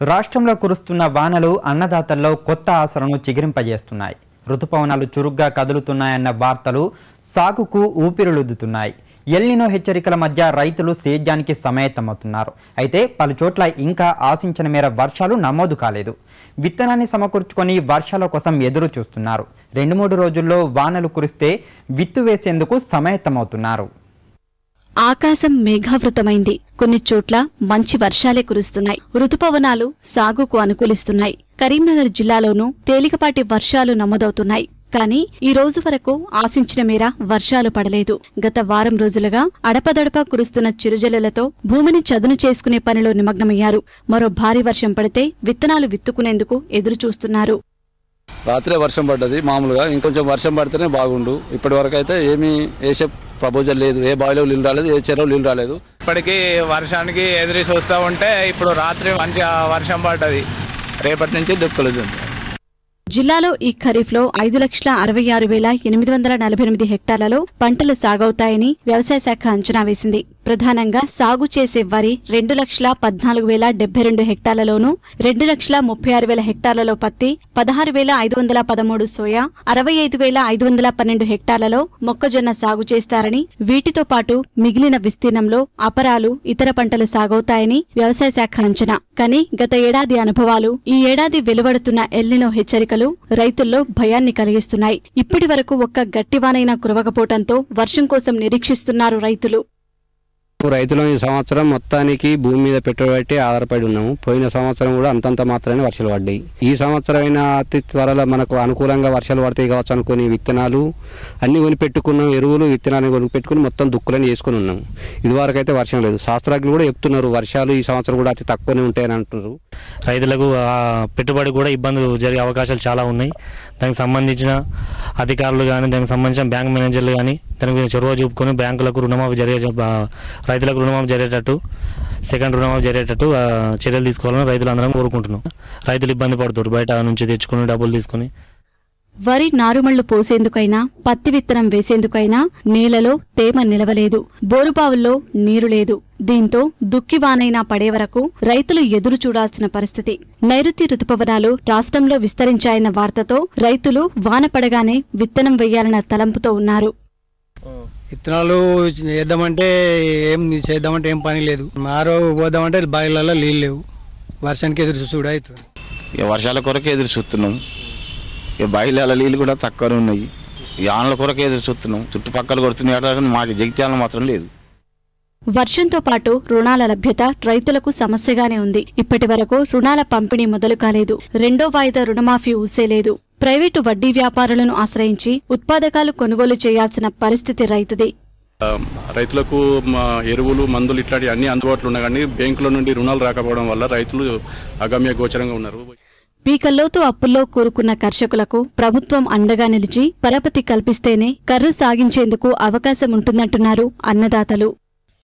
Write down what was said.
రాష్ట్రంలో కురుస్తున్న వానలు అన్నదాతల్లో కొత్త ఆశలను చిగురింపజేస్తున్నాయి. ఋతుపవనాలు చురుగ్గా కదులుతున్నాయన్న వార్తలు సాగుకు ఊపిరులుద్దుతున్నాయి. ఎల్నినో హెచ్చరికల మధ్య రైతులు సేద్యానికి సమాయత్తమవుతున్నారు. అయితే పలుచోట్ల ఇంకా ఆశించిన మేర వర్షాలు నమోదు కాలేదు. విత్తనాన్ని సమకూర్చుకొని వర్షాల కోసం ఎదురు చూస్తున్నారు. 2-3 రోజుల్లో వానలు కురిస్తే విత్తు వేసేందుకు సమాయత్తమవుతున్నారు. ఆకాశం మేఘావృతమైంది. కొన్ని చోట్ల మంచి వర్షాలే కురుస్తున్నాయి. ఋతుపవనాలు సాగుకు అనుకూలిస్తున్నాయి. కరీంనగర్ జిల్లాలోనూ తేలికపాటి వర్షాలు నమోదవుతున్నాయి. కానీ ఈ రోజు వరకు ఆశించిన మేర వర్షాలు పడలేదు. గత వారం రోజులుగా అడపదడప కురుస్తున్న చిరుజల్లులతో భూమిని చదును చేసుకునే పనిలో నిమగ్నమయ్యారు. మరో భారీ వర్షం పడితే విత్తనాలు విత్తుకునేందుకు ఎదురు చూస్తున్నారు. రాత్రే వర్షం పడ్డది. మామూలుగా ఇంకొంచెం వర్షం పడితేనే బాగుండు. ఇప్పటి వరకు అయితే ఏమీ వేసే ప్రపోజల్ లేదు. ఏ బావిలో నీళ్ళు రాలేదు, ఏ చెరువు నీళ్ళు రాలేదు. ఇప్పటికీ వర్షానికి ఎదురు చూస్తూ ఉంటే ఇప్పుడు రాత్రి మంచిగా వర్షం పడ్డది. రేపటి నుంచి దుక్కులు. జిల్లాలో ఈ ఖరీఫ్లో 5,66,848 హెక్టార్లలో పంటలు సాగవుతాయని వ్యవసాయ శాఖ అంచనా వేసింది. ప్రధానంగా సాగు చేసే వరి 2,14,072 హెక్టార్లలోనూ, 2,36,000 హెక్టార్లలో పత్తి, 16,513 సోయా, 65,512 హెక్టార్లలో మొక్కజొన్న సాగు చేస్తారని, వీటితో పాటు మిగిలిన విస్తీర్ణంలో అపరాలు, ఇతర పంటలు సాగవుతాయని వ్యవసాయ శాఖ అంచనా. కానీ గత ఏడాది అనుభవాలు, ఈ ఏడాది వెలువడుతున్న ఎల్నినో హెచ్చరికలు రైతుల్లో భయాన్ని కలిగిస్తున్నాయి. ఇప్పటి వరకు ఒక్క గట్టివానైనా కురవకపోవడంతో వర్షం కోసం నిరీక్షిస్తున్నారు రైతులు. రైతులు ఈ సంవత్సరం మొత్తానికి భూమి మీద పెట్టుబడి ఆధారపడి ఉన్నాము. పోయిన సంవత్సరం కూడా అంతంత మాత్రమే వర్షాలు పడ్డాయి. ఈ సంవత్సరం అయినా అతి త్వరలో మనకు అనుకూలంగా వర్షాలు పడతాయి కావచ్చు అనుకుని విత్తనాలు అన్ని కొనిపెట్టుకున్నాం. ఎరువులు విత్తనాలు కొనిపెట్టుకుని మొత్తం దుక్కులని చేసుకుని ఉన్నాము. ఇదివరకు అయితే వర్షం లేదు. శాస్త్రజ్ఞులు కూడా చెప్తున్నారు వర్షాలు ఈ సంవత్సరం కూడా అతి తక్కువనే ఉంటాయని అంటున్నారు. రైతులకు పెట్టుబడి కూడా ఇబ్బందులు జరిగే అవకాశాలు చాలా ఉన్నాయి. దానికి సంబంధించిన అధికారులు కానీ, దానికి సంబంధించిన బ్యాంక్ మేనేజర్లు కానీ దాని గురించి చొరవ చూపుకొని బ్యాంకులకు రుణమాఫీ రైతులకు రుణమాఫీ జరిగేటట్టు, సెకండ్ రుణమాఫీ జరిగేటట్టు చర్యలు తీసుకోవాలని రైతులందరం కోరుకుంటున్నాం. రైతులు ఇబ్బంది పడుతారు బయట నుంచి తెచ్చుకుని డబ్బులు తీసుకుని. వరి నారుమళ్లు పోసేందుకైనా, పత్తి విత్తనం వేసేందుకైనా నేలలో తేమ నిలవలేదు. బోరుబావుల్లో నీరు లేదు. దీంతో దుక్కివానైనా పడే వరకు రైతులు ఎదురు చూడాల్సిన పరిస్థితి. నైరుతి రుతుపవనాలు రాష్ట్రంలో విస్తరించాయన్న వార్తతో రైతులు వాన పడగానే విత్తనం వేయాలన్న తలంపుతో ఉన్నారు. విత్తనాలు వేద్దామంటే ఏం పని లేదు. నారు పోదామంటే బావిలలో నీళ్ళు లేవు. వర్షానికి ఎదురు చూడ అవుతుంది. వర్షాల కొరకే ఎదురు చూస్తున్నాం. బావిల నీళ్ళు కూడా తక్కువ ఉన్నాయి. ఆనల కొరకే ఎదురు చూస్తున్నాం. చుట్టుపక్కల కొడుతున్నాయి. మాకు జగిత్యాల మాత్రం లేదు. వర్షంతో పాటు రుణాల లభ్యత రైతులకు సమస్యగానే ఉంది. ఇప్పటి వరకు రుణాల పంపిణీ మొదలు కాలేదు. 2వ వాయిదా రుణమాఫీ ఊసేలేదు. ప్రైవేటు వడ్డీ వ్యాపారులను ఆశ్రయించి ఉత్పాదకాలు కొనుగోలు చేయాల్సిన పరిస్థితి రైతుది. రైతులకు ఎరువులు, మందులు ఇట్లాంటి అన్ని అందుబాటులో ఉన్నాయి. కానీ బ్యాంకుల నుండి రుణాలు రాకపోవడం వల్ల రైతులు అగమ్య గోచరంగా ఉన్నారు. పీకల్లోతు అప్పుల్లో కూరుకున్న కర్షకులకు ప్రభుత్వం అండగా నిలిచి పరపతి కల్పిస్తేనే కర్రు సాగించేందుకు అవకాశం ఉంటుందంటున్నారు అన్నదాతలు.